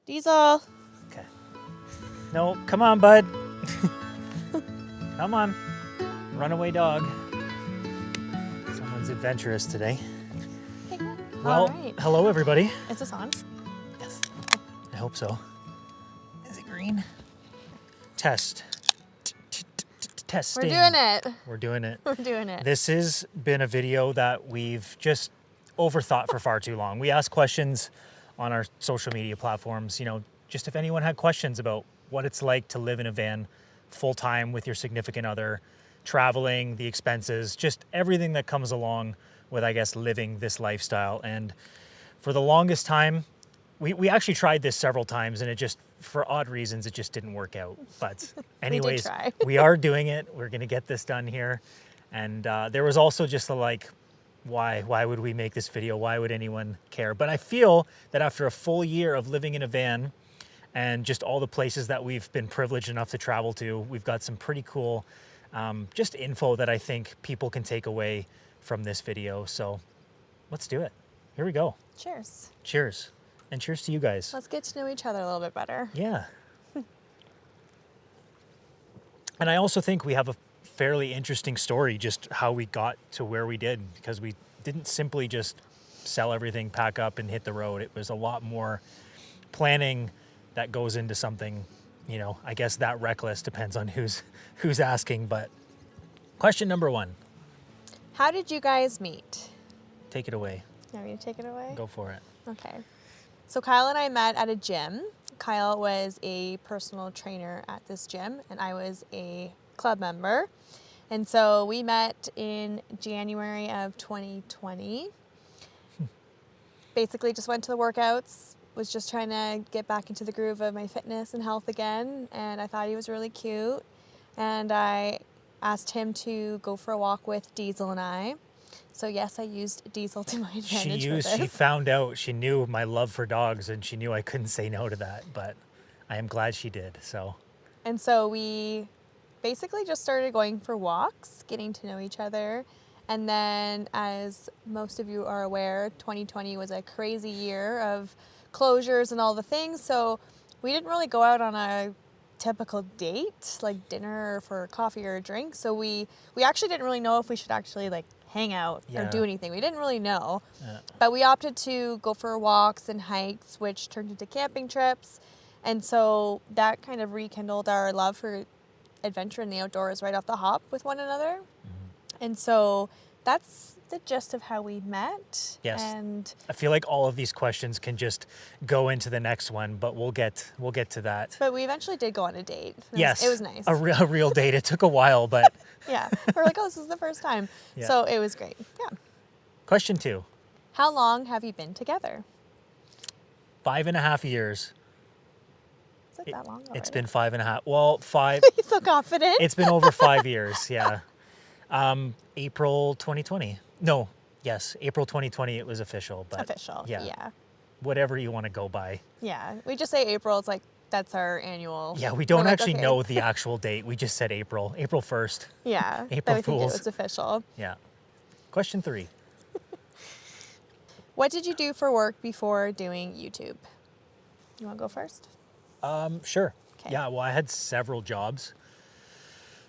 Diesel. Okay. No, come on, bud. Come on. Runaway dog. Someone's adventurous today. Hey, good. Well, All right. hello, everybody. Is this on? Yes. I hope so. Is it green? Test. Testing. We're doing it. We're doing it. We're doing it. This has been a video that we've just overthought for far too long. We asked questions on our social media platforms, just if anyone had questions about what it's like to live in a van full time with your significant other, traveling, the expenses, just everything that comes along with, I guess, living this lifestyle. And for the longest time, we actually tried this several times and it just, for odd reasons, it just didn't work out. But anyways, try. we are doing it. We're going to get this done here. And there was also just why would we make this video? Why would anyone care? But I feel that after a full year of living in a van and just all the places that we've been privileged enough to travel to, we've got some pretty cool just info that I think people can take away from this video. So let's do it. Here we go. Cheers. Cheers. And cheers to you guys. Let's get to know each other a little bit better. Yeah. And I also think we have a fairly interesting story, just how we got to where we did, because we didn't simply just sell everything, pack up and hit the road. It was a lot more planning that goes into something, I guess that reckless, depends on who's asking. But question number one. How did you guys meet? Take it away. You want me to take it away? Go for it. Okay. So Kyle and I met at a gym. Kyle was a personal trainer at this gym and I was a club member. And so we met in January of 2020. Basically just went to the workouts, was just trying to get back into the groove of my fitness and health again. And I thought he was really cute. And I asked him to go for a walk with Diesel and I. So yes, I used Diesel to my advantage for this. She found out, she knew my love for dogs and she knew I couldn't say no to that, but I am glad she did, so. And so we basically just started going for walks, getting to know each other. And then, as most of you are aware, 2020 was a crazy year of closures and all the things. So we didn't really go out on a typical date, like dinner or for coffee or a drink. So we actually didn't really know if we should actually hang out or do anything. We didn't really know. Yeah. But we opted to go for walks and hikes, which turned into camping trips. And so that kind of rekindled our love for adventure in the outdoors right off the hop with one another. Mm-hmm. And so that's the gist of how we met. Yes. And I feel like all of these questions can just go into the next one, but we'll get to that. But we eventually did go on a date. Yes. It was nice. A real date. It took a while, but yeah. We're like, oh, this is the first time. Yeah. So it was great. Yeah. Question 2. How long have you been together? 5.5 years. Is it that long already? It's been 5.5. Well, 5. He's so confident. It's been over 5 years. Yeah. April 2020. No. Yes. April 2020. It was official. But official. Yeah. Whatever you want to go by. Yeah. We just say April. It's like, that's our annual. Yeah. We don't actually know the actual date. We just said April. April 1st. Yeah. April but Fools. Think it was official. Yeah. Question 3. What did you do for work before doing YouTube? You want to go first? Sure. Okay. Yeah, well, I had several jobs.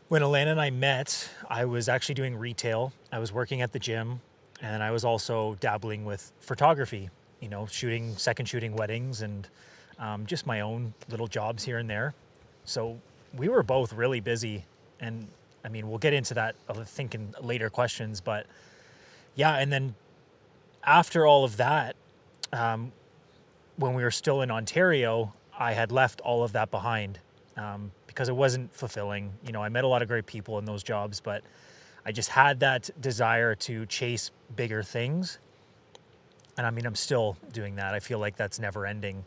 When Alana and I met, I was actually doing retail. I was working at the gym, and I was also dabbling with photography, shooting weddings and just my own little jobs here and there. So we were both really busy. And I mean, we'll get into that, I think, in later questions. But yeah, and then after all of that, when we were still in Ontario, I had left all of that behind because it wasn't fulfilling. I met a lot of great people in those jobs, but I just had that desire to chase bigger things. And I mean, I'm still doing that. I feel like that's never ending.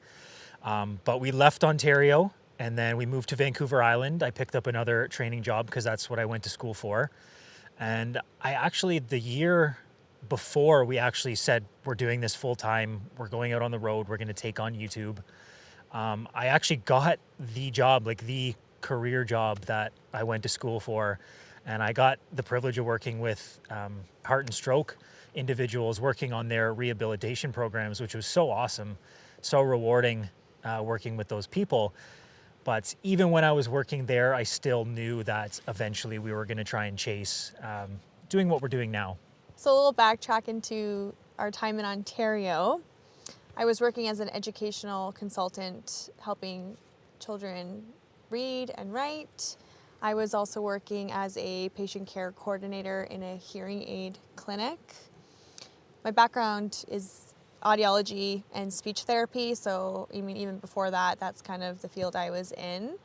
But we left Ontario and then we moved to Vancouver Island. I picked up another training job because that's what I went to school for. And I actually, the year before we actually said, we're doing this full time, we're going out on the road, we're going to take on YouTube. I actually got the job, the career job that I went to school for. And I got the privilege of working with heart and stroke individuals working on their rehabilitation programs, which was so awesome, so rewarding. working with those people. But even when I was working there, I still knew that eventually we were going to try and chase doing what we're doing now. So a little backtrack into our time in Ontario. I was working as an educational consultant helping children read and write. I was also working as a patient care coordinator in a hearing aid clinic. My background is audiology and speech therapy, so even before that, that's kind of the field I was in.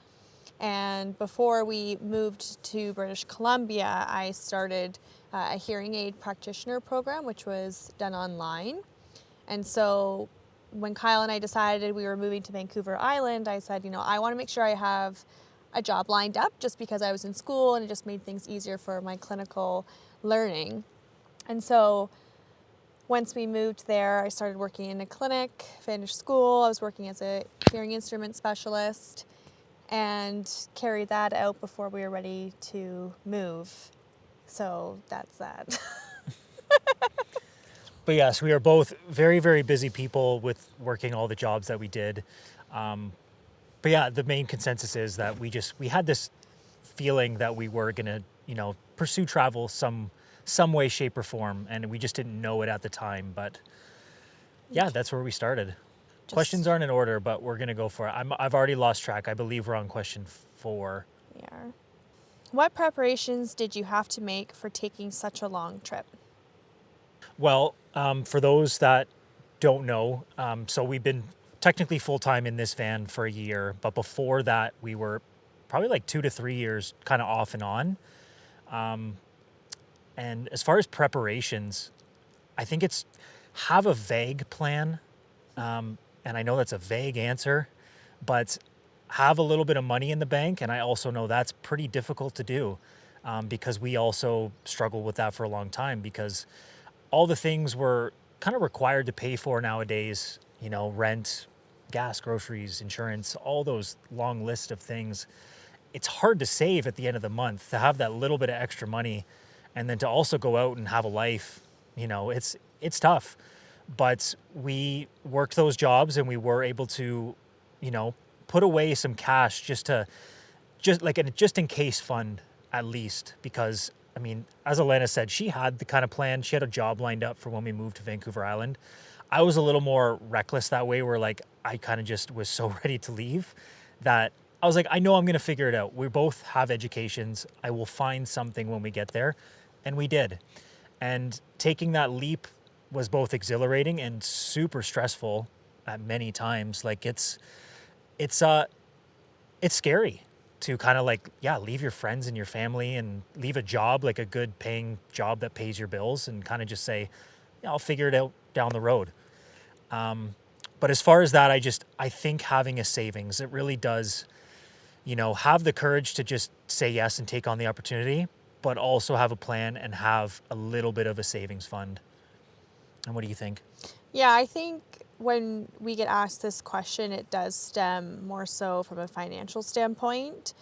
And before we moved to British Columbia, I started a hearing aid practitioner program, which was done online. And so when Kyle and I decided we were moving to Vancouver Island, I said, I want to make sure I have a job lined up just because I was in school and it just made things easier for my clinical learning. And so once we moved there, I started working in a clinic, finished school. I was working as a hearing instrument specialist and carried that out before we were ready to move. So that's that. But yes, we are both very, very busy people with working all the jobs that we did. But yeah, the main consensus is that we had this feeling that we were going to, pursue travel some way, shape, or form, and we just didn't know it at the time. But yeah, that's where we started. Questions aren't in order, but we're going to go for it. I've already lost track. I believe we're on question 4. We are. What preparations did you have to make for taking such a long trip? Well, for those that don't know, so we've been technically full-time in this van for a year, but before that we were probably like 2 to 3 years kind of off and on. And as far as preparations, I think it's have a vague plan. And I know that's a vague answer, but have a little bit of money in the bank. And I also know that's pretty difficult to do because we also struggled with that for a long time because all the things we're kind of required to pay for nowadays, rent, gas, groceries, insurance, all those long list of things. It's hard to save at the end of the month to have that little bit of extra money and then to also go out and have a life. It's tough. But we worked those jobs and we were able to, put away some cash just in case fund at least. Because, as Elena said, she had the kind of plan. She had a job lined up for when we moved to Vancouver Island. I was a little more reckless that way where I kind of just was so ready to leave that I was like, I know I'm going to figure it out. We both have educations. I will find something when we get there. And we did. And taking that leap was both exhilarating and super stressful at many times. It's scary to kind of leave your friends and your family and leave a job, like a good paying job that pays your bills and kind of just say, I'll figure it out down the road. But as far as that, I think having a savings, it really does, have the courage to just say yes and take on the opportunity, but also have a plan and have a little bit of a savings fund. And what do you think? Yeah, I think when we get asked this question, it does stem more so from a financial standpoint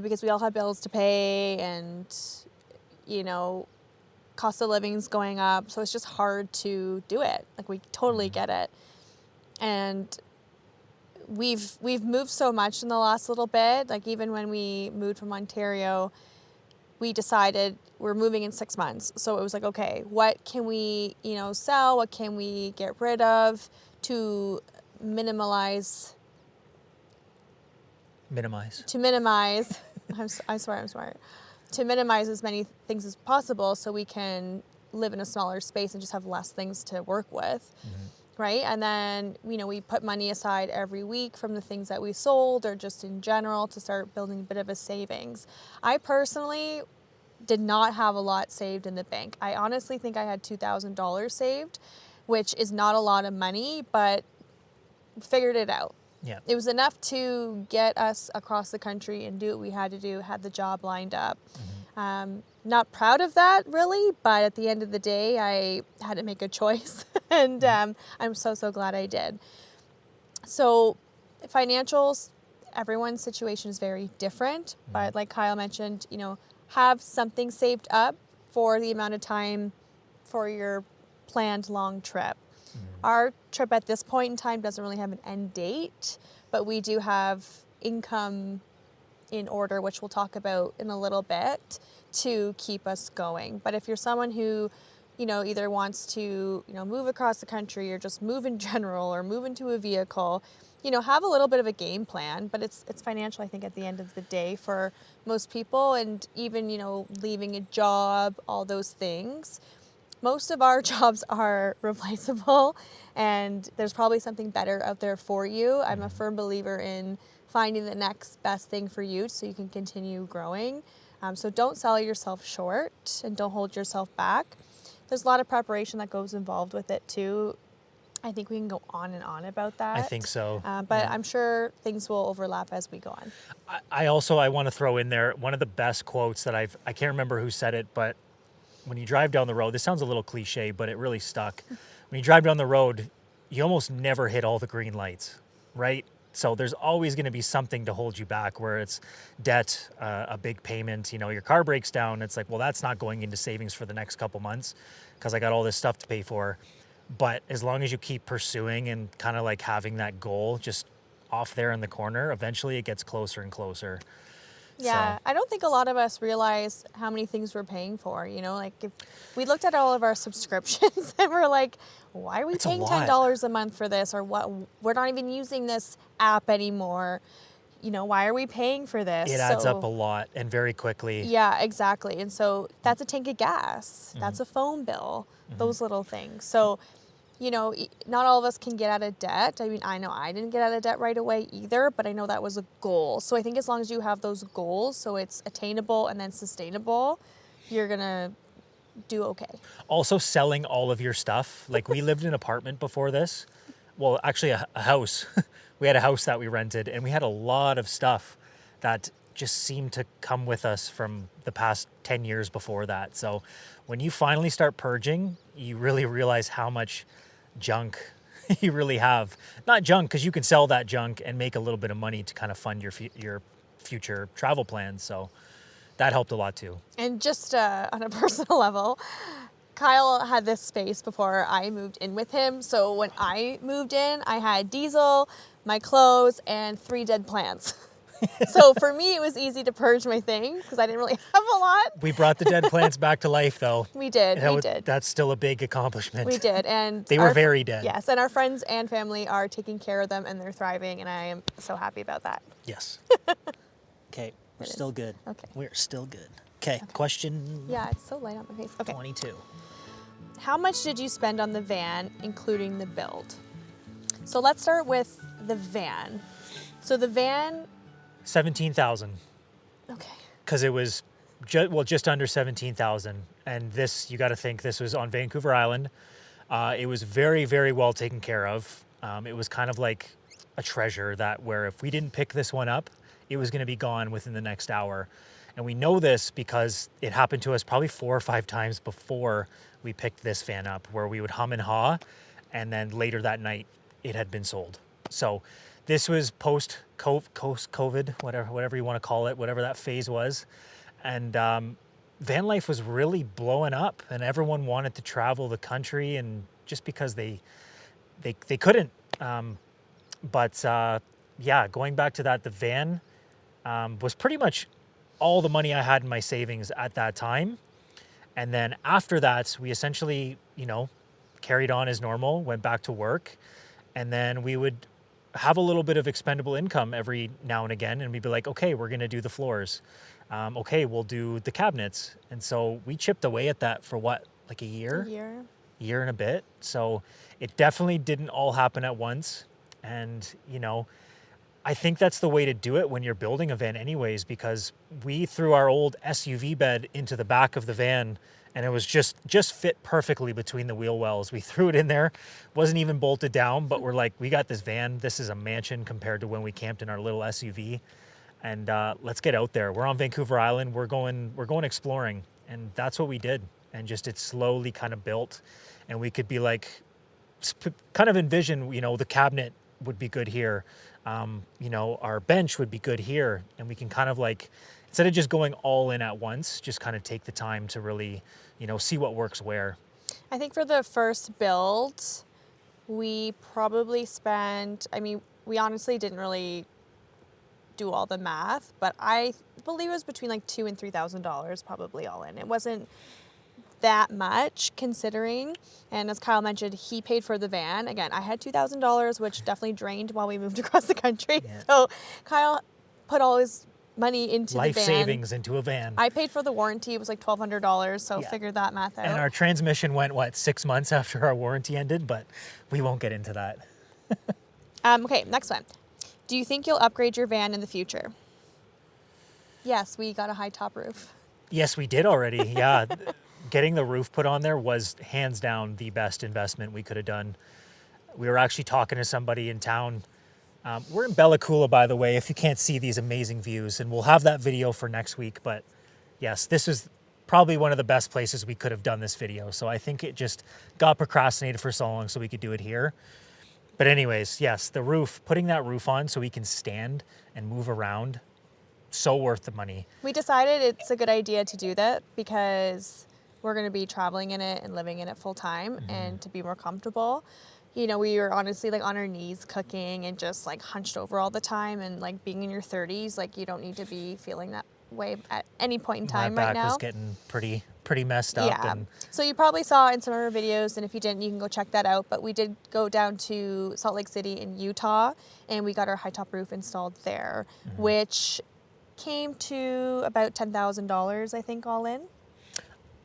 because we all have bills to pay and, cost of living's going up. So it's just hard to do it. We totally get it. And we've moved so much in the last little bit. Even when we moved from Ontario, we decided we're moving in 6 months. So it was okay, what can we, sell? What can we get rid of to minimize. I'm smart. To minimize as many things as possible so we can live in a smaller space and just have less things to work with. Mm-hmm. Right? And then, we put money aside every week from the things that we sold or just in general to start building a bit of a savings. I personally did not have a lot saved in the bank. I honestly think I had $2,000 saved, which is not a lot of money, but figured it out. Yeah. It was enough to get us across the country and do what we had to do, had the job lined up. Mm-hmm. Not proud of that, really, but at the end of the day, I had to make a choice, and I'm so glad I did. So financials, everyone's situation is very different, but like Kyle mentioned, have something saved up for the amount of time for your planned long trip. Our trip at this point in time doesn't really have an end date, but we do have income in order, which we'll talk about in a little bit, to keep us going. But if you're someone who, either wants to, move across the country or just move in general or move into a vehicle, have a little bit of a game plan, but it's financial, I think, at the end of the day for most people. And even, leaving a job, all those things, most of our jobs are replaceable, and there's probably something better out there for you. I'm a firm believer in finding the next best thing for you so you can continue growing. So don't sell yourself short and don't hold yourself back. There's a lot of preparation that goes involved with it too. I think we can go on and on about that. I think so. But yeah. I'm sure things will overlap as we go on. I want to throw in there one of the best quotes that I can't remember who said it, but when you drive down the road, this sounds a little cliche, but it really stuck. When you drive down the road, you almost never hit all the green lights, right? So there's always going to be something to hold you back, where it's debt, a big payment, your car breaks down. It's like, well, that's not going into savings for the next couple months because I got all this stuff to pay for. But as long as you keep pursuing and kind of like having that goal just off there in the corner, eventually it gets closer and closer. Yeah, So. I don't think a lot of us realize how many things we're paying for. Like if we looked at all of our subscriptions and we're like, why are we paying $10 a month for this? Or what? We're not even using this app anymore. Why are we paying for this? It adds up a lot and very quickly. Yeah, exactly. And so that's a tank of gas. Mm-hmm. That's a phone bill. Mm-hmm. Those little things. So, not all of us can get out of debt. I mean, I know I didn't get out of debt right away either, but I know that was a goal. So I think as long as you have those goals, so it's attainable and then sustainable, you're going to do okay. Also selling all of your stuff. Like we lived in an apartment before this. Well, actually a house. We had a house that we rented, and we had a lot of stuff that just seemed to come with us from the past 10 years before that. So when you finally start purging, you really realize how much junk you really have. Not junk, because you can sell that junk and make a little bit of money to kind of fund your future travel plans. So that helped a lot too. And just on a personal level, Kyle had this space before I moved in with him. So when I moved in, I had diesel, my clothes, and 3 dead plants. So for me, it was easy to purge my things because I didn't really have a lot. We brought the dead plants back to life, though. We did. That's still a big accomplishment. We did. And they were very dead. Yes. And our friends and family are taking care of them, and they're thriving. And I am so happy about that. Yes. Okay. We're still good. Okay. We're still good. Okay. Question. Yeah, it's so light on my face. Okay. 22. How much did you spend on the van, including the build? So let's start with the van. So the van... 17,000. Okay. Because it was just under 17,000. And this, you got to think, this was on Vancouver Island. It was very, very well taken care of. It was kind of like a treasure where if we didn't pick this one up, it was going to be gone within the next hour. And we know this because it happened to us probably 4 or 5 times before we picked this van up, where we would hum and haw, and then later that night it had been sold. So this was post-COVID, whatever you want to call it, whatever that phase was. And van life was really blowing up, and everyone wanted to travel the country, and just because they couldn't. Yeah, going back to that, the van was pretty much all the money I had in my savings at that time. And then after that, we essentially, carried on as normal, went back to work, and then we would have a little bit of expendable income every now and again, and we'd be like, okay, we're going to do the floors. Okay, we'll do the cabinets. And so we chipped away at that for like a year? Year and a bit. So it definitely didn't all happen at once. And, I think that's the way to do it when you're building a van anyways, because we threw our old SUV bed into the back of the van, and it was just fit perfectly between the wheel wells. We threw it in there, wasn't even bolted down, but we're like, we got this van. This is a mansion compared to when we camped in our little SUV. And let's get out there. We're on Vancouver Island. We're going exploring, and that's what we did. And just it slowly kind of built, and we could be like, kind of envision, the cabinet would be good here. Our bench would be good here, and we can kind of like, instead of just going all in at once, just kind of take the time to really, see what works where. I think for the first build, we probably spent, we honestly didn't really do all the math, but I believe it was between like $2,000 and $3,000 probably all in. It wasn't that much considering, and as Kyle mentioned, he paid for the van. Again, I had $2,000, which definitely drained while we moved across the country. Yeah. So Kyle put all his money into Life the van. savings into a van. I paid for the warranty. It was like $1,200, so Yeah. figure that math out. And our transmission went, 6 months after our warranty ended? But we won't get into that. Okay, next one. Do you think you'll upgrade your van in the future? Yes, we got a high top roof. Yes, we did already. Yeah. Getting the roof put on there was hands down the best investment we could have done. We were actually talking to somebody in town. We're in Bella Coola, by the way, if you can't see these amazing views, and we'll have that video for next week. But yes, this was probably one of the best places we could have done this video. So I think it just got procrastinated for so long so we could do it here. But anyways, yes, the roof, putting that roof on so we can stand and move around, so worth the money. We decided it's a good idea to do that because we're going to be traveling in it and living in it full time, and to be more comfortable. You know, we were honestly like on our knees cooking and just like hunched over all the time, and like being in your 30s, like you don't need to be feeling that way at any point in time My right back now. was getting pretty messed up. Yeah. And So you probably saw in some of our videos, and if you didn't, you can go check that out. But we did go down to Salt Lake City in Utah, and we got our high top roof installed there, which came to about $10,000, I think, all in.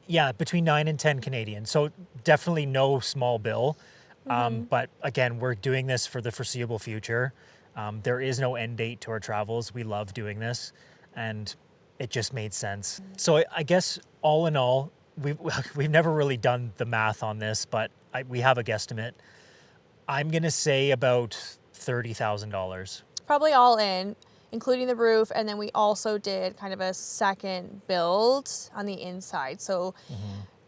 yeah, between 9 and 10 Canadian. So definitely no small bill. But again, we're doing this for the foreseeable future. There is no end date to our travels. We love doing this, and it just made sense. So I guess all in all, we've never really done the math on this, but we have a guesstimate. I'm gonna say about $30,000. Probably all in, including the roof, and then we also did kind of a second build on the inside. So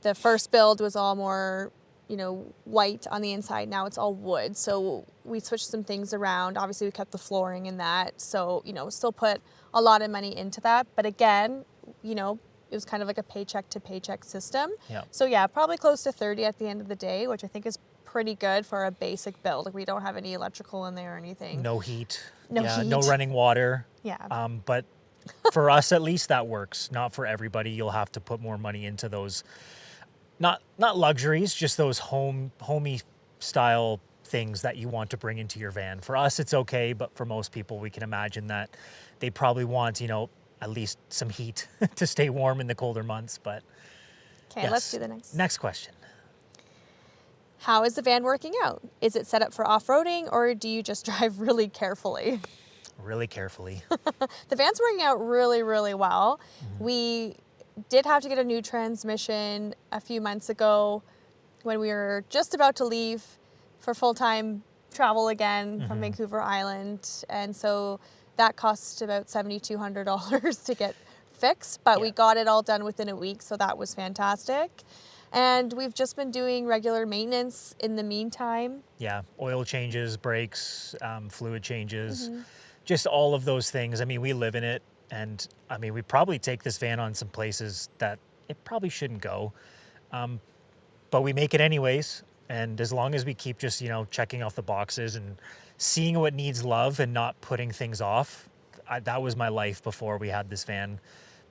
the first build was all more, you know, white on the inside. Now it's all wood. So we switched some things around. Obviously we kept the flooring in that. So, you know, still put a lot of money into that. But again, you know, it was kind of like a paycheck to paycheck system. Yeah. So yeah, probably close to 30 at the end of the day, which I think is pretty good for a basic build. Like we don't have any electrical in there or anything. No heat. No yeah, no heat. running water. Yeah. But for us, at least, that works. Not for everybody. You'll have to put more money into those, not luxuries, just those homey style things that you want to bring into your van. For us, it's okay, but for most people, we can imagine that they probably want, you know, at least some heat to stay warm in the colder months. But Okay, let's do the next. question. How is the van working out? Is it set up for off-roading, or do you just drive really carefully? Really carefully. The van's working out really, really well. We did have to get a new transmission a few months ago when we were just about to leave for full-time travel again from Vancouver Island. And so that cost about $7,200 to get fixed, but we Yeah. got it all done within a week, so that was fantastic. And we've just been doing regular maintenance in the meantime. Yeah, oil changes, brakes, fluid changes, just all of those things. I mean, we live in it, and I mean, we probably take this van on some places that it probably shouldn't go, but we make it anyways. And as long as we keep just, you know, checking off the boxes and seeing what needs love and not putting things off, that was my life before we had this van.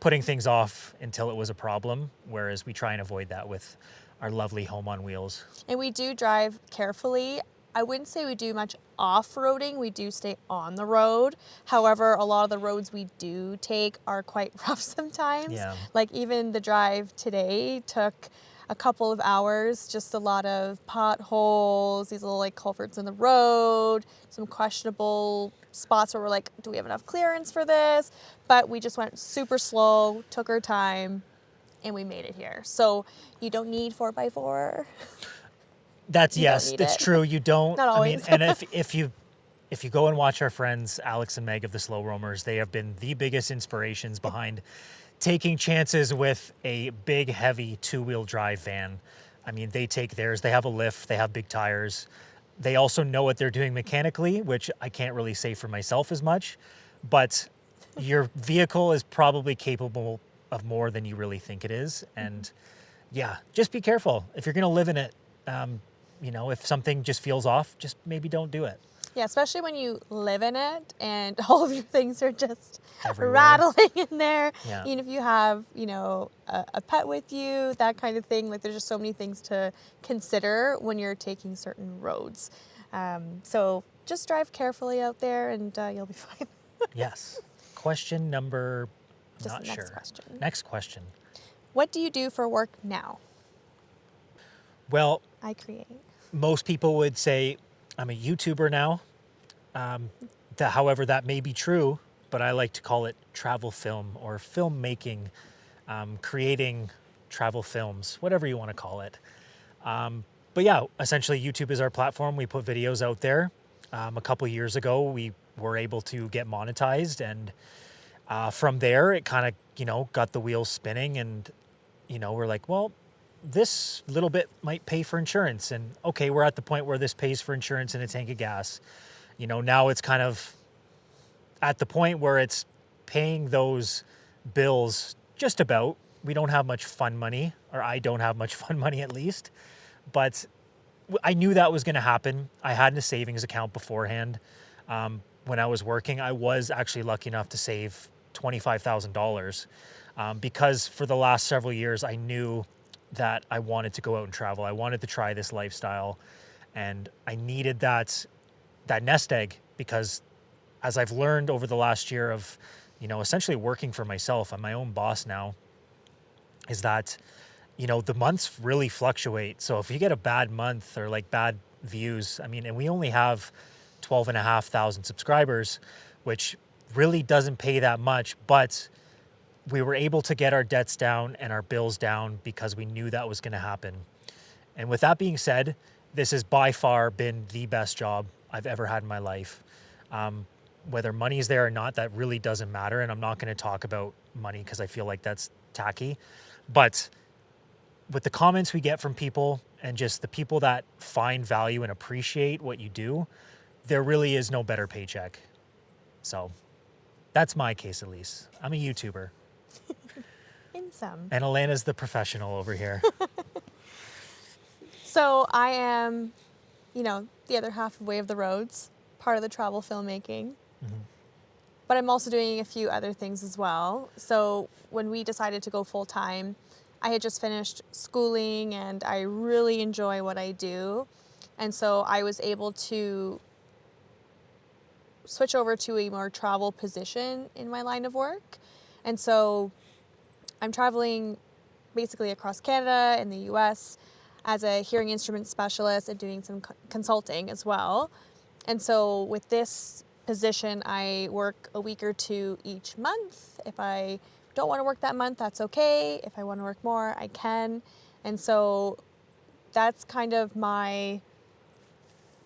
Putting things off until it was a problem, whereas we try and avoid that with our lovely home on wheels. And we do drive carefully. I wouldn't say we do much off-roading. We do stay on the road. However, a lot of the roads we do take are quite rough sometimes. Yeah. Like even the drive today took a couple of hours, just a lot of potholes, these little like culverts in the road, some questionable spots where we're like, do we have enough clearance for this? But we just went super slow, took our time, and we made it here. So you don't need 4x4. That's You don't yes, need that's it. true. You don't. Not I mean, always. and if you go and watch our friends Alex and Meg of the Slow Roamers, they have been the biggest inspirations behind taking chances with a big, heavy 2-wheel drive van. I mean, they take theirs. They have a lift. They have big tires. They also know what they're doing mechanically, which I can't really say for myself as much. But your vehicle is probably capable of more than you really think it is. And yeah, just be careful. If you're going to live in it, you know, if something just feels off, just maybe don't do it. Yeah, especially when you live in it and all of your things are just Everywhere. rattling in there. Yeah. Even if you have, a pet with you, that kind of thing. Like there's just so many things to consider when you're taking certain roads. So just drive carefully out there and you'll be fine. Yes. Question number, Just not the next sure. question. Next question. What do you do for work now? Well, I create. most people would say I'm a YouTuber now. However, that may be true, but I like to call it travel film or filmmaking, creating travel films, whatever you want to call it. But yeah, essentially YouTube is our platform. We put videos out there. A couple years ago, we were able to get monetized, and from there, it kind of, got the wheels spinning, and, we're like, well, this little bit might pay for insurance, and okay, we're at the point where this pays for insurance and a tank of gas. Now it's kind of at the point where it's paying those bills just about. We don't have much fun money, or I don't have much fun money at least, but I knew that was going to happen. I had a savings account beforehand. When I was working, I was actually lucky enough to save $25,000 because for the last several years, I knew that I wanted to go out and travel. I wanted to try this lifestyle, and I needed that nest egg because as I've learned over the last year of, essentially working for myself, I'm my own boss now, is that, the months really fluctuate. So if you get a bad month or like bad views, and we only have 12,500 subscribers, which really doesn't pay that much, but we were able to get our debts down and our bills down because we knew that was going to happen. And with that being said, this has by far been the best job I've ever had in my life. Whether money's there or not, that really doesn't matter. And I'm not going to talk about money because I feel like that's tacky. But with the comments we get from people and just the people that find value and appreciate what you do, there really is no better paycheck. So that's my case, at least. I'm a YouTuber. In some. And Alana's the professional over here. So I am, the other half of Way of the Roads, part of the travel filmmaking. Mm-hmm. But I'm also doing a few other things as well. So when we decided to go full time, I had just finished schooling and I really enjoy what I do. And so I was able to switch over to a more travel position in my line of work. And so I'm traveling basically across Canada and the US as a hearing instrument specialist and doing some consulting as well. And so with this position, I work a week or two each month. If I don't want to work that month, that's okay. If I want to work more, I can. And so that's kind of my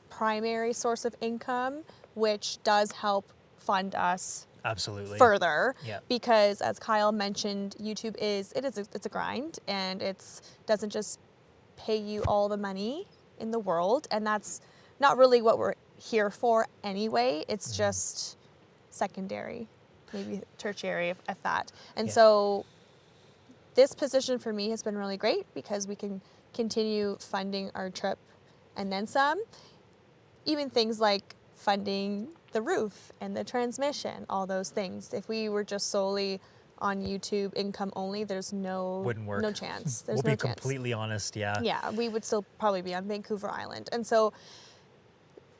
primary source of income, which does help fund us Absolutely. further. Yeah. Because as Kyle mentioned, YouTube it's a grind, and doesn't just pay you all the money in the world, and that's not really what we're here for anyway. It's just secondary, maybe tertiary if that. And Yeah. so this position for me has been really great because we can continue funding our trip and then some. Even things like funding the roof and the transmission, all those things. If we were just solely on YouTube income only, there's Wouldn't work. no chance. There's We'll no be chance. completely honest, yeah. Yeah, we would still probably be on Vancouver Island. And so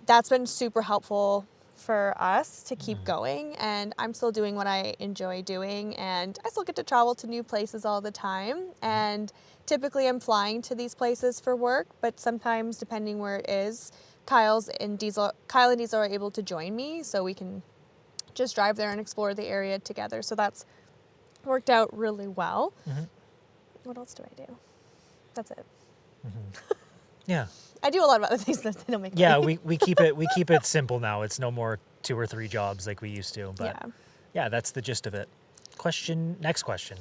that's been super helpful for us to keep going. And I'm still doing what I enjoy doing. And I still get to travel to new places all the time. And typically I'm flying to these places for work, but sometimes depending where it is, Kyle and Diesel are able to join me so we can just drive there and explore the area together. So that's worked out really well. Mm-hmm. What else do I do? That's it. Yeah. I do a lot of other things that they don't make Yeah, money. we keep it simple now. It's no more 2 or 3 jobs like we used to. But yeah, that's the gist of it. Next question.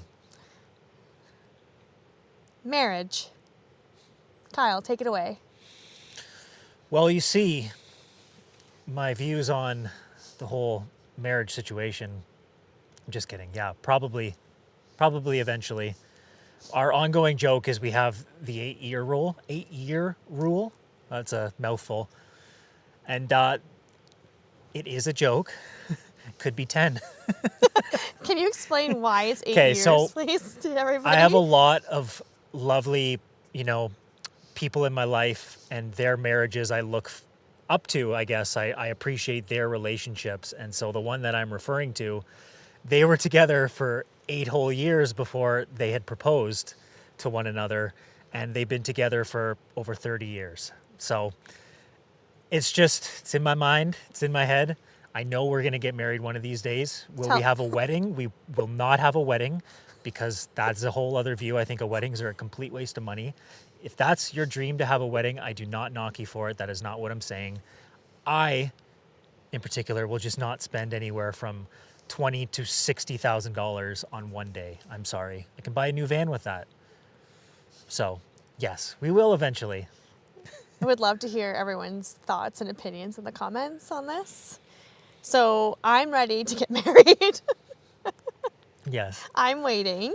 Marriage. Kyle, take it away. Well, you see, my views on the whole marriage situation. I'm just kidding. Yeah, probably eventually. Our ongoing joke is we have the 8-year rule. 8-year rule. That's a mouthful. And It is a joke. Could be 10. Can you explain why it's 8 Okay, years, so please, to everybody? I have a lot of lovely, people in my life, and their marriages I look up to, I guess. I appreciate their relationships. And so the one that I'm referring to, they were together for 8 whole years before they had proposed to one another. And they've been together for over 30 years. So it's in my mind, it's in my head. I know we're going to get married one of these days. Will we have a wedding? We will not have a wedding, because that's a whole other view. I think weddings are a complete waste of money. If that's your dream to have a wedding, I do not knock you for it. That is not what I'm saying. I, in particular, will just not spend anywhere from $20,000 to $60,000 on one day. I'm sorry. I can buy a new van with that. So, yes, we will eventually. I would love to hear everyone's thoughts and opinions in the comments on this. So I'm ready to get married. Yes. I'm waiting.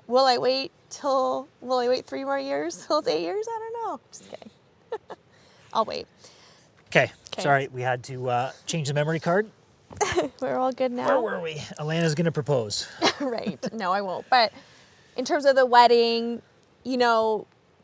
Will I wait 3 more years till it's 8 years? I don't know. Just kidding. I'll wait. Okay. 'Kay. Sorry, we had to change the memory card. We're all good now. Where were we? Alana's going to propose. Right. No, I won't. But in terms of the wedding,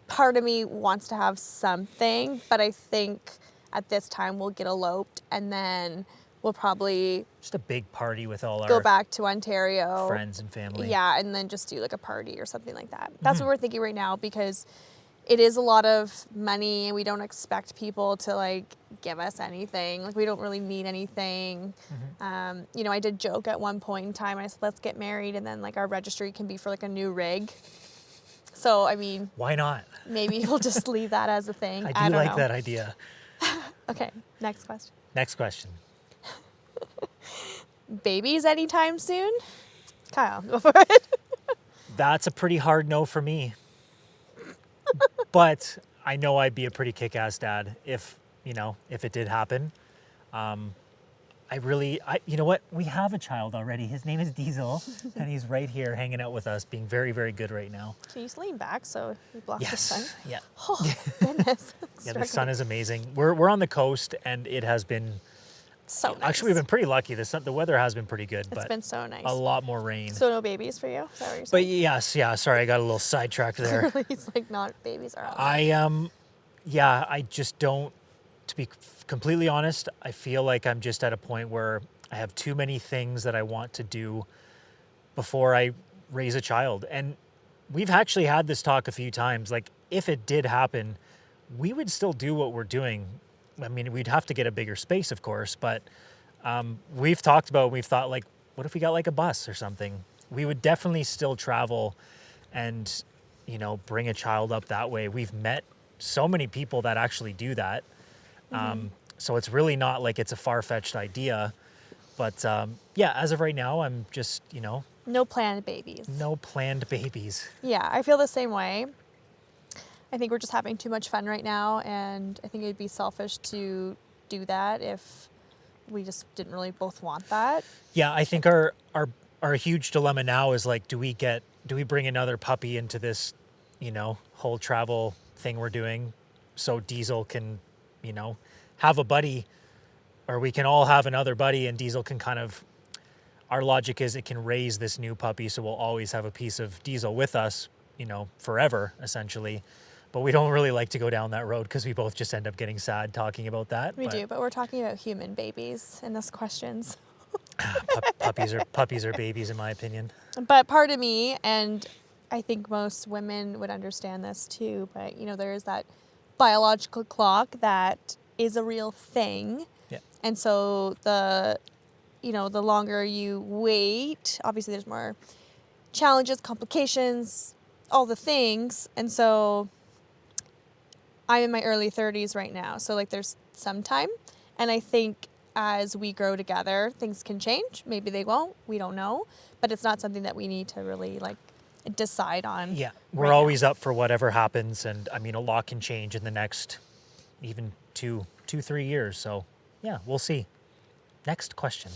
part of me wants to have something, but I think at this time we'll get eloped, and then we'll probably Just a big party with all go our back to Ontario. friends and family. Yeah, and then just do like a party or something like that. That's what we're thinking right now, because it is a lot of money, and we don't expect people to like give us anything. Like, we don't really need anything. I did joke at one point in time. I said, let's get married, and then like our registry can be for like a new rig. So, I mean, Why not? maybe we'll just leave that as a thing. I don't do like know. that idea. Okay, next question. Next question. Babies anytime soon? Kyle, go for it. That's a pretty hard no for me. But I know I'd be a pretty kick-ass dad if it did happen. You know what? We have a child already. His name is Diesel, and he's right here hanging out with us, being very, very good right now. Can you just lean back so we block the Yes. sun? Yeah. Oh, goodness. Yeah, the sun is amazing. We're on the coast, and it has been so nice. actually, we've been pretty lucky. The weather has been pretty good, It's but been so nice. a lot more rain. So no babies for you? Is that what you're But saying? yes, yeah. Sorry, I got a little sidetracked there. He's like, not babies are all. I just don't. To be completely honest, I feel like I'm just at a point where I have too many things that I want to do before I raise a child. And we've actually had this talk a few times. Like, if it did happen, we would still do what we're doing. I mean, we'd have to get a bigger space, of course, but we've talked about, we've thought, like, what if we got like a bus or something? We would definitely still travel and, bring a child up that way. We've met so many people that actually do that. So it's really not like it's a far-fetched idea. But as of right now, I'm just, No planned babies. no planned babies. Yeah, I feel the same way. I think we're just having too much fun right now, and I think it'd be selfish to do that if we just didn't really both want that. Yeah, I think our huge dilemma now is like, do we bring another puppy into this, whole travel thing we're doing, so Diesel can, have a buddy, or we can all have another buddy, and Diesel can kind of, our logic is it can raise this new puppy, so we'll always have a piece of Diesel with us, forever, essentially. But we don't really like to go down that road because we both just end up getting sad talking about that. We do, but we're talking about human babies in this questions. Puppies are babies, in my opinion. But part of me, and I think most women would understand this too, but there is that biological clock that is a real thing. Yeah. And so the longer you wait, obviously there's more challenges, complications, all the things. And so I'm in my early 30s right now. So like there's some time. And I think as we grow together, things can change. Maybe they won't. We don't know. But it's not something that we need to really like decide on. Yeah, we're right now. always up for whatever happens. And I mean, a lot can change in the next even 3 years. So yeah, we'll see. Next question.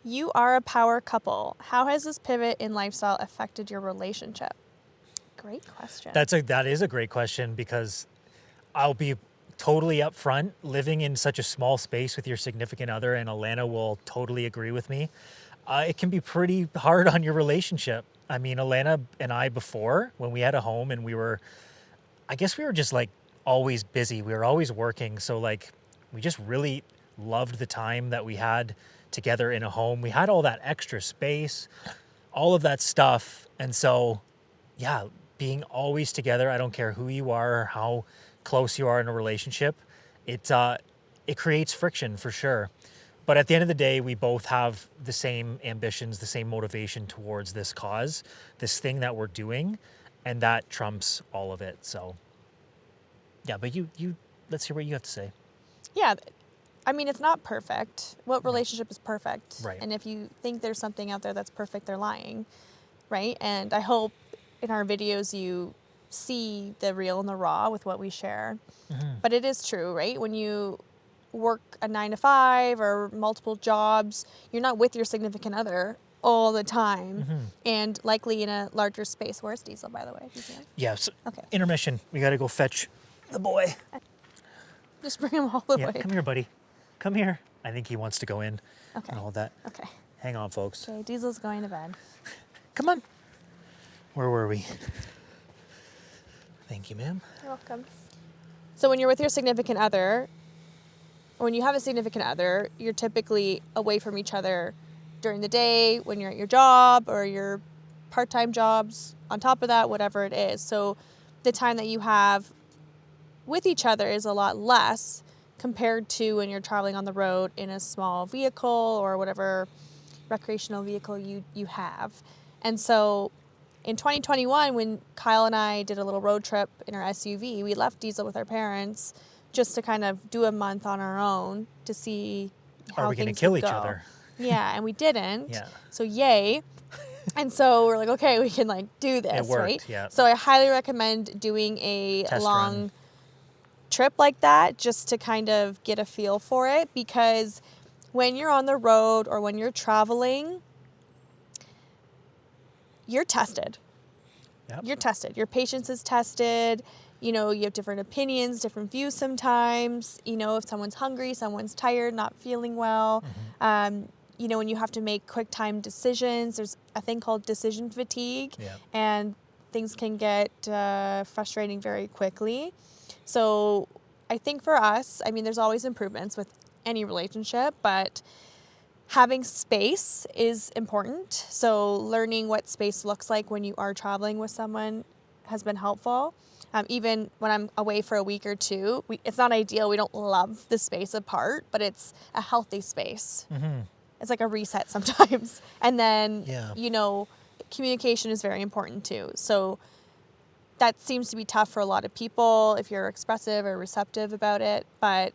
You are a power couple. How has this pivot in lifestyle affected your relationship? Great question. That is a great question, because I'll be totally upfront, living in such a small space with your significant other, and Alana will totally agree with me, it can be pretty hard on your relationship. I mean, Alana and I before, when we had a home and I guess we were just like always busy. We were always working. So like, we just really loved the time that we had together in a home. We had all that extra space, all of that stuff. And so, yeah, being always together, I don't care who you are or how close you are in a relationship, it creates friction for sure. But at the end of the day, we both have the same ambitions, the same motivation towards this cause, this thing that we're doing, and that trumps all of it. So, yeah, but you let's hear what you have to say. Yeah. I mean, it's not perfect. What relationship is perfect? Right. And if you think there's something out there that's perfect, they're lying, right? And I hope in our videos you see the real and the raw with what we share. But it is true, right? When you work a 9 to 5 or multiple jobs, you're not with your significant other all the time, and likely in a larger space. Where's Diesel, by the way? Do you see him? Yeah, so Okay. intermission. We got to go fetch the boy. Just bring him all the Yeah, way. come here, buddy. Come here. I think he wants to go in Okay. and all that. Okay. Hang on, folks. Okay, Diesel's going to bed. Come on. Where were we? Thank you, ma'am. You're welcome. So when you're with your significant other, or when you have a significant other, you're typically away from each other during the day, when you're at your job or your part-time jobs, on top of that, whatever it is. So the time that you have with each other is a lot less compared to when you're traveling on the road in a small vehicle or whatever recreational vehicle you have. And so in 2021, when Kyle and I did a little road trip in our SUV, we left Diesel with our parents just to kind of do a month on our own to see how Are we going to things kill would each go. other? Yeah, and we didn't. Yeah. So yay. And so we're like, okay, we can like do this, It worked, right? yeah. So I highly recommend doing a Test long run. trip like that just to kind of get a feel for it, because when you're on the road or when you're traveling, you're tested. Yep. You're tested. Your patience is tested. You know, you have different opinions, different views sometimes. You know, if someone's hungry, someone's tired, not feeling well. You know, when you have to make quick time decisions, there's a thing called decision fatigue. Yeah. And things can get frustrating very quickly. So I think for us, I mean, there's always improvements with any relationship, but having space is important. So learning what space looks like when you are traveling with someone has been helpful. Even when I'm away for a week or two, it's not ideal. We don't love the space apart, but it's a healthy space. It's like a reset sometimes. And then, Yeah. you know, communication is very important too. So that seems to be tough for a lot of people if you're expressive or receptive about it. But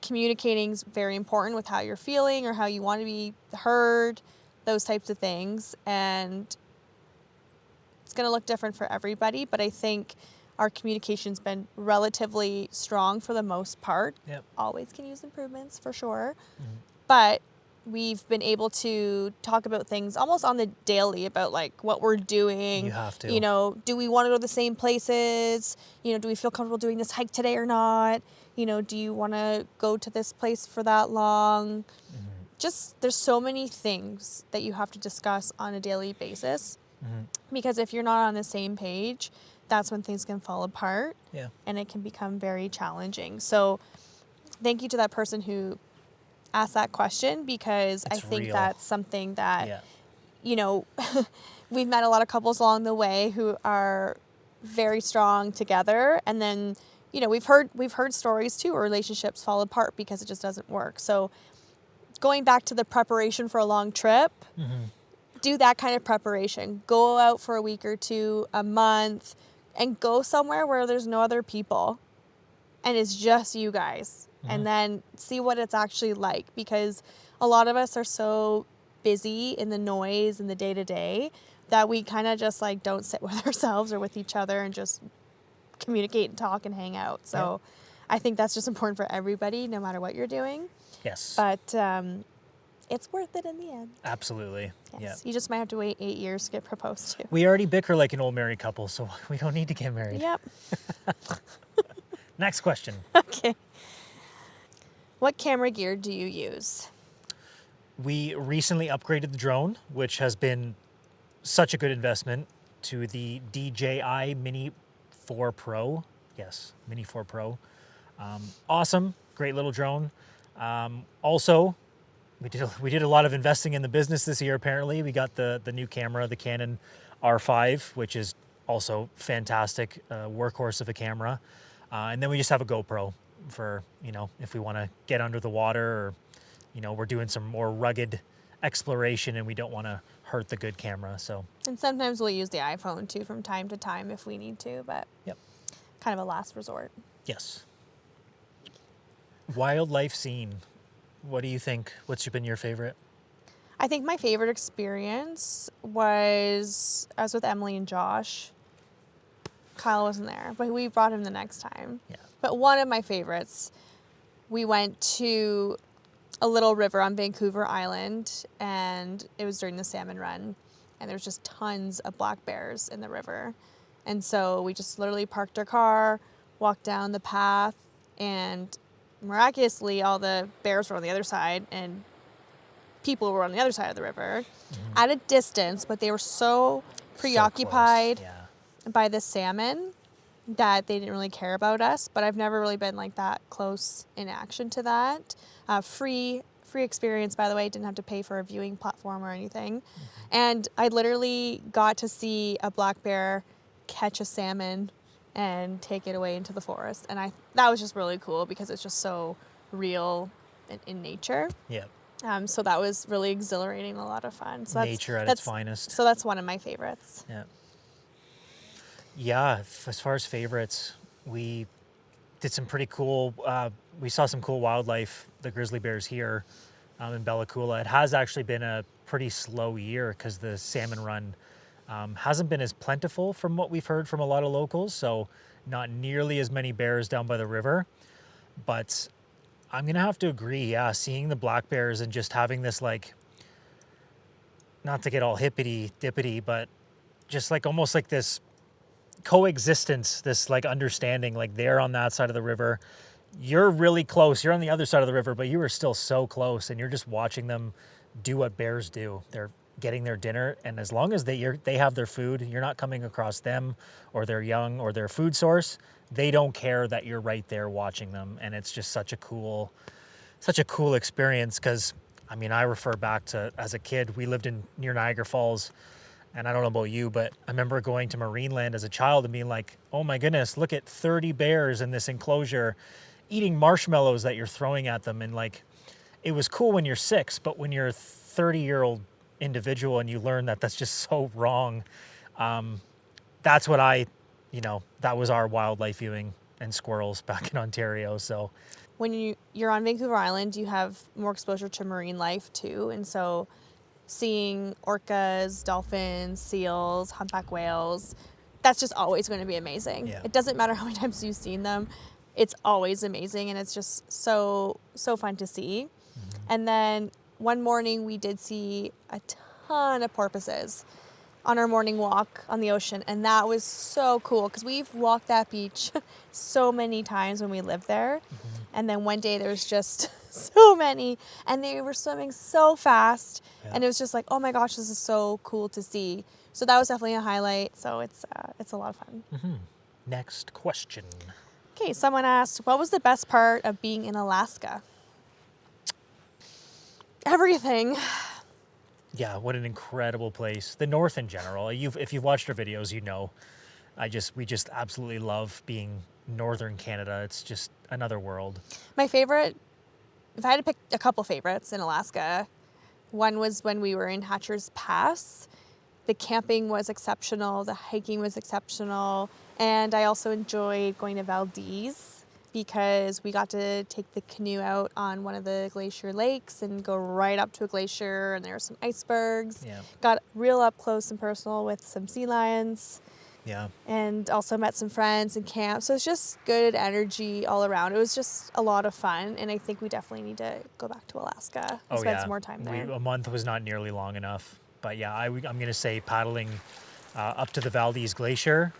communicating is very important with how you're feeling or how you want to be heard, those types of things. And it's going to look different for everybody, but I think our communication's been relatively strong for the most part. Yep. Always can use improvements for sure. But we've been able to talk about things almost on the daily about like what we're doing. You have to. You know, do we want to go to the same places? You know, do we feel comfortable doing this hike today or not? You know, do you want to go to this place for that long? Just there's so many things that you have to discuss on a daily basis. Because if you're not on the same page, that's when things can fall apart. Yeah. And it can become very challenging. So thank you to that person who asked that question, because I It's think real. that's something that, Yeah. you know, we've met a lot of couples along the way who are very strong together. And then, you know, we've heard stories too where relationships fall apart because it just doesn't work. So going back to the preparation for a long trip, do that kind of preparation. Go out for a week or two, a month, and go somewhere where there's no other people and it's just you guys. And then see what it's actually like, because a lot of us are so busy in the noise and the day-to-day that we kind of just like don't sit with ourselves or with each other and just communicate and talk and hang out. So I think that's just important for everybody, no matter what you're doing. Yes. But it's worth it in the end. Absolutely. Yes. Yeah. You just might have to wait 8 years to get proposed to. We already bicker like an old married couple, so we don't need to get married. Yep. Next question. Okay. What camera gear do you use? We recently upgraded the drone, which has been such a good investment, to the DJI Mini 4 Pro. Yes, Mini 4 Pro. Awesome, great little drone. Also, we did a lot of investing in the business this year. Apparently, we got the new camera, the Canon R5, which is also fantastic, workhorse of a camera. And then we just have a GoPro for, if we want to get under the water, or we're doing some more rugged exploration and we don't want to hurt the good camera. So, And sometimes we'll use the iPhone too from time to time if we need to, but yep. kind of a last resort. Yes. Wildlife scene. What do you think? What's been your favorite? I think my favorite experience was I was with Emily and Josh. Kyle wasn't there, but we brought him the next time. Yeah. But one of my favorites, we went to a little river on Vancouver Island, and it was during the salmon run, and there was just tons of black bears in the river. And so we just literally parked our car, walked down the path, and miraculously all the bears were on the other side and people were on the other side of the river at a distance, but they were so preoccupied So close. Yeah. by the salmon that they didn't really care about us. But I've never really been like that close in action to that. Free experience, by the way. Didn't have to pay for a viewing platform or anything. And I literally got to see a black bear catch a salmon and take it away into the forest. And that was just really cool because it's just so real in nature. Yeah. So that was really exhilarating and a lot of fun. So Nature at its finest. So that's one of my favorites. Yeah. Yeah. As far as favorites, we did some pretty cool. We saw some cool wildlife. The grizzly bears here in Bella Coola. It has actually been a pretty slow year because the salmon run hasn't been as plentiful from what we've heard from a lot of locals. So not nearly as many bears down by the river. But I'm gonna have to agree. Yeah, seeing the black bears and just having this, like, not to get all hippity dippity, but just like almost like this coexistence, this like understanding, like they're on that side of the river, you're really close, you're on the other side of the river, but you are still so close, and you're just watching them do what bears do. They're getting their dinner, and as long as they have their food, you're not coming across them or their young or their food source. They don't care that you're right there watching them, and it's just such a cool experience. Because I mean, I refer back to as a kid, we lived near Niagara Falls. And I don't know about you, but I remember going to Marineland as a child and being like, oh my goodness, look at 30 bears in this enclosure eating marshmallows that you're throwing at them. And like, it was cool when you're 6, but when you're a 30-year-old individual and you learn that that's just so wrong, that's what that was our wildlife viewing and squirrels back in Ontario. So when you're on Vancouver Island, you have more exposure to marine life too. And so seeing orcas, dolphins, seals, humpback whales, that's just always going to be amazing. Yeah. It doesn't matter how many times you've seen them. It's always amazing, and it's just so fun to see. And then one morning we did see a ton of porpoises on our morning walk on the ocean, and that was so cool because we've walked that beach so many times when we lived there. And then one day there was just so many, and they were swimming so fast. Yeah. And it was just like, oh my gosh, this is so cool to see. So that was definitely a highlight. So it's a lot of fun. next question. Okay, someone asked, what was the best part of being in Alaska? Everything. Yeah, what an incredible place. The North in general. If you've watched our videos, you know, we just absolutely love being Northern Canada. It's just another world. My favorite, if I had to pick a couple favorites in Alaska, one was when we were in Hatcher's Pass. The camping was exceptional, the hiking was exceptional, and I also enjoyed going to Valdez because we got to take the canoe out on one of the glacier lakes and go right up to a glacier, and there were some icebergs. Yeah. Got real up close and personal with some sea lions. Yeah. And also met some friends and camp. So it's just good energy all around. It was just a lot of fun. And I think we definitely need to go back to Alaska and spend some more time there. A month was not nearly long enough. But yeah, I'm going to say paddling up to the Valdez Glacier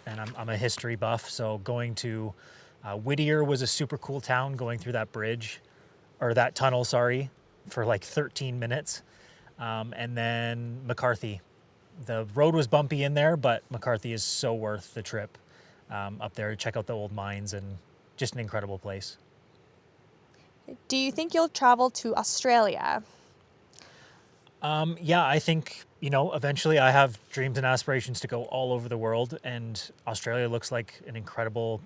and I'm a history buff. So going to Whittier was a super cool town, going through that bridge, or that tunnel, sorry, for like 13 minutes. And then McCarthy. The road was bumpy in there, but McCarthy is so worth the trip up there to check out the old mines, and just an incredible place. Do you think you'll travel to Australia? Yeah, I think, eventually I have dreams and aspirations to go all over the world, and Australia looks like an incredible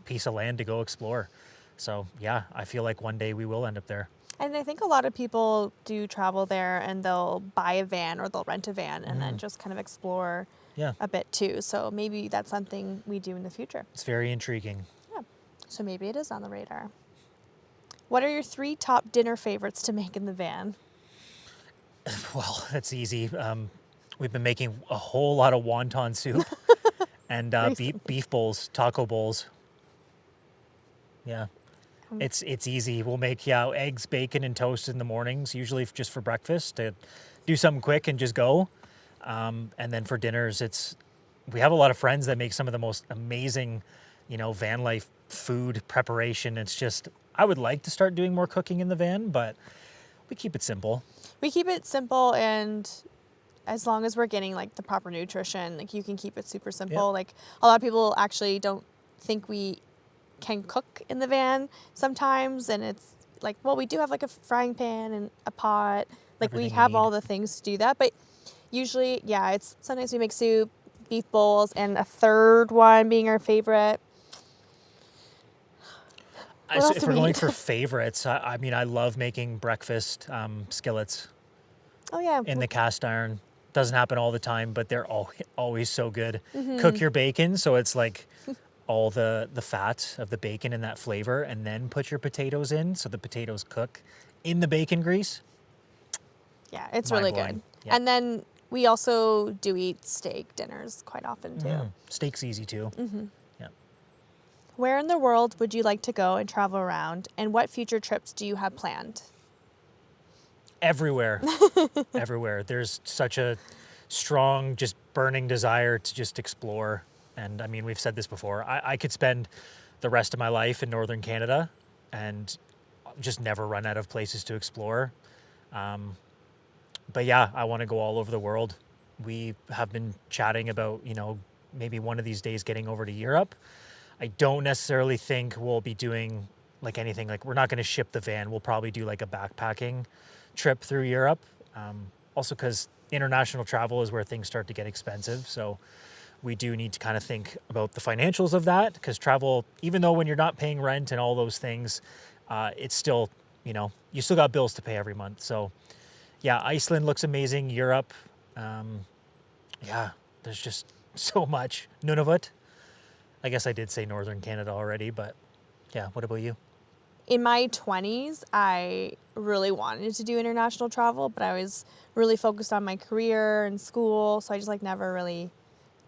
piece of land to go explore. So yeah, I feel like one day we will end up there. And I think a lot of people do travel there and they'll buy a van or they'll rent a van and then just kind of explore Yeah, a bit too. So maybe that's something we do in the future. it's very intriguing. Yeah. So maybe it is on the radar. What are your 3 top dinner favorites to make in the van? Well, that's easy. We've been making a whole lot of wonton soup and beef bowls, taco bowls. Yeah. It's easy. We'll make eggs, bacon, and toast in the mornings, usually just for breakfast, to do something quick and just go. And then for dinners, we have a lot of friends that make some of the most amazing, van life food preparation. It's just, I would like to start doing more cooking in the van, but we keep it simple. We keep it simple, and as long as we're getting like the proper nutrition, like you can keep it super simple. Yeah. Like a lot of people actually don't think we can cook in the van sometimes, and it's like, well, we do have like a frying pan and a pot, like Everything we you have need. all the things to do that. But usually, it's sometimes we make soup, beef bowls, and a third one being our favorite. What else If do we're we going eat? for favorites, I mean, I love making breakfast skillets Oh yeah, in the cast iron. Doesn't happen all the time, but they're always so good. Mm-hmm. Cook your bacon so it's like all the fat of the bacon and that flavor, and then put your potatoes in so the potatoes cook in the bacon grease. yeah, it's really good. Mind-blowing. Yeah. And then we also do eat steak dinners quite often too. Steak's easy too. Yeah. Where in the world would you like to go and travel around, and what future trips do you have planned? Everywhere. Everywhere. There's such a strong, just burning desire to just explore. And I mean, we've said this before. I could spend the rest of my life in northern Canada and just never run out of places to explore. But yeah, I want to go all over the world. We have been chatting about, maybe one of these days getting over to Europe. I don't necessarily think we'll be doing like anything, like we're not going to ship the van. We'll probably do like a backpacking trip through Europe. Also because international travel is where things start to get expensive. So we do need to kind of think about the financials of that, because travel, even though when you're not paying rent and all those things, it's still, you still got bills to pay every month. So yeah, Iceland looks amazing. Europe, there's just so much. Nunavut. I guess I did say northern Canada already, but yeah, what about you? In my 20s, I really wanted to do international travel, but I was really focused on my career and school, so I just never really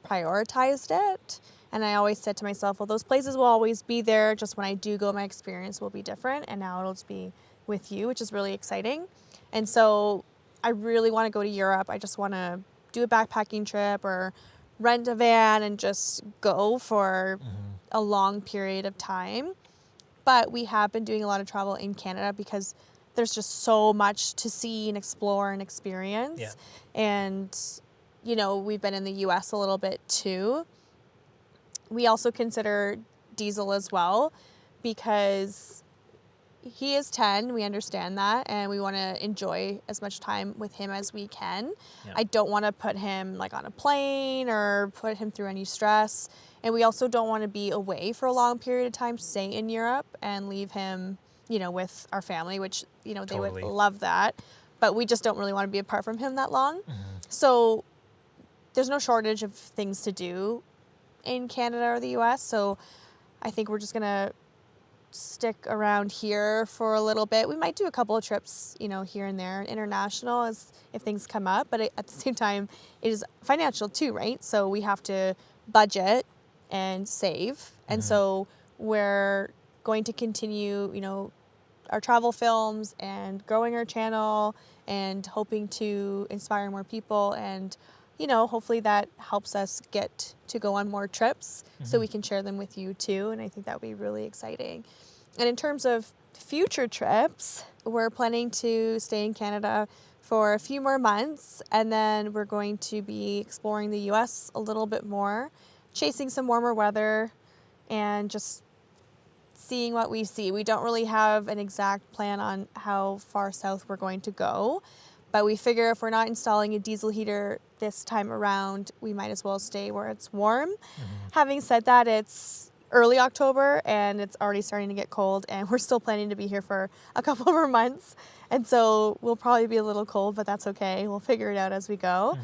prioritized it. And I always said to myself, well, those places will always be there, just when I do go, my experience will be different, and now it'll just be with you, which is really exciting. And so I really want to go to Europe. I just want to do a backpacking trip or rent a van and just go for a long period of time. But we have been doing a lot of travel in Canada because there's just so much to see and explore and experience. Yeah. And, we've been in the US a little bit too. We also consider Diesel as well because he is 10. We understand that. And we want to enjoy as much time with him as we can. Yeah. I don't want to put him on a plane or put him through any stress. And we also don't want to be away for a long period of time, stay in Europe and leave him, with our family, which, they Totally. would love that. But we just don't really want to be apart from him that long. So there's no shortage of things to do in Canada or the US. So I think we're just going to stick around here for a little bit. We might do a couple of trips, here and there, international if things come up. But at the same time, it is financial too, right? So we have to budget and save. And so we're going to continue, our travel films and growing our channel and hoping to inspire more people and, hopefully that helps us get to go on more trips so we can share them with you too. And I think that would be really exciting. And in terms of future trips, we're planning to stay in Canada for a few more months, and then we're going to be exploring the US a little bit more, chasing some warmer weather and just seeing what we see. We don't really have an exact plan on how far south we're going to go, but we figure if we're not installing a diesel heater this time around, we might as well stay where it's warm. Having said that, it's early October and it's already starting to get cold, and we're still planning to be here for a couple more months. And so we'll probably be a little cold, but that's okay. We'll figure it out as we go.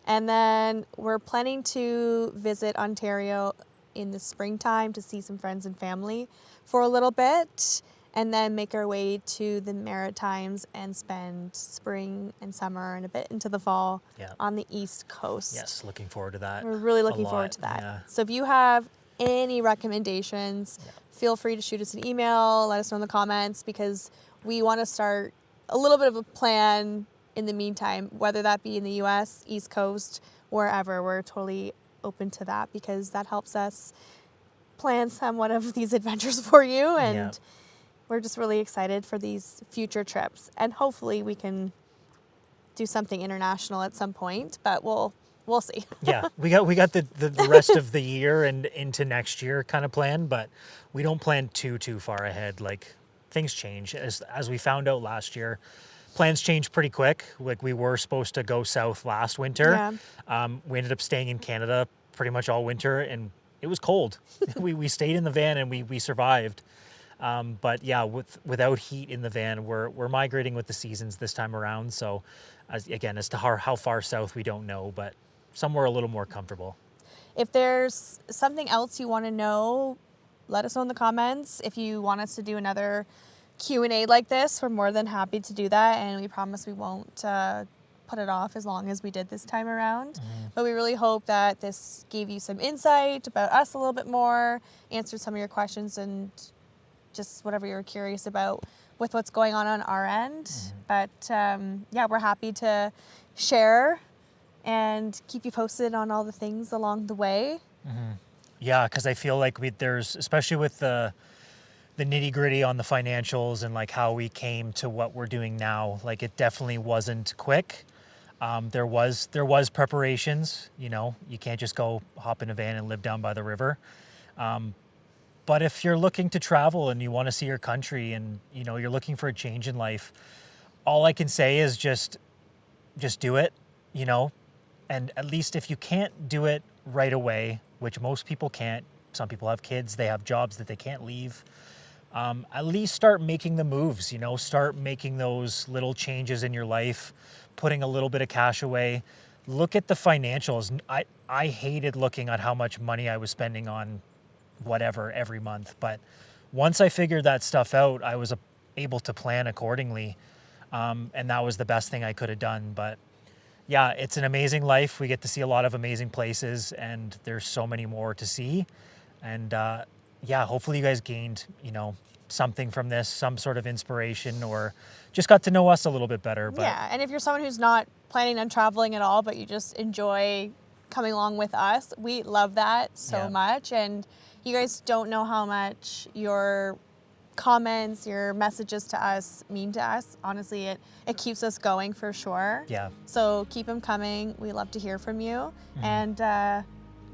And then we're planning to visit Ontario in the springtime to see some friends and family for a little bit, and then make our way to the Maritimes and spend spring and summer and a bit into the fall on the East Coast. Yes, looking forward to that. We're really a looking lot. forward to that. Yeah. So if you have any recommendations, feel free to shoot us an email, let us know in the comments, because we want to start a little bit of a plan in the meantime, whether that be in the US, East Coast, wherever. We're totally open to that, because that helps us plan somewhat of these adventures for you. And we're just really excited for these future trips. And hopefully we can do something international at some point, but we'll see. Yeah, we got the rest of the year and into next year kind of planned, but we don't plan too far ahead. Like, things change. As we found out last year, plans change pretty quick. Like, we were supposed to go south last winter. We ended up staying in Canada pretty much all winter, and it was cold. we stayed in the van and we survived. But yeah, without heat in the van, we're migrating with the seasons this time around. So as to how far south, we don't know, but somewhere a little more comfortable. If there's something else you want to know, let us know in the comments. If you want us to do another Q&A like this, we're more than happy to do that, and we promise we won't put it off as long as we did this time around. But we really hope that this gave you some insight about us a little bit more, answered some of your questions, and just whatever you're curious about with what's going on our end. But we're happy to share and keep you posted on all the things along the way. Yeah, because I feel like there's, especially with the nitty gritty on the financials and like how we came to what we're doing now, like it definitely wasn't quick. There was preparations, you can't just go hop in a van and live down by the river. But if you're looking to travel and you want to see your country and, you're looking for a change in life, all I can say is just do it, and at least if you can't do it right away, which most people can't, some people have kids, they have jobs that they can't leave, at least start making the moves, start making those little changes in your life, putting a little bit of cash away. Look at the financials. I hated looking at how much money I was spending on whatever every month, but once I figured that stuff out, I was able to plan accordingly, and that was the best thing I could have done. But yeah, it's an amazing life. We get to see a lot of amazing places, and there's so many more to see. And hopefully you guys gained, something from this, some sort of inspiration, or just got to know us a little bit better. But yeah, and if you're someone who's not planning on traveling at all, but you just enjoy coming along with us, we love that so much. And you guys don't know how much your comments, your messages to us mean to us. Honestly, it keeps us going for sure. Yeah. So keep them coming. We love to hear from you. And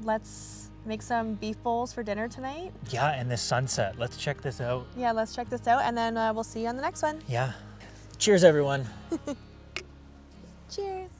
let's make some beef bowls for dinner tonight. Yeah, and this sunset. Let's check this out. Yeah, let's check this out, and then we'll see you on the next one. Yeah. Cheers, everyone. Cheers.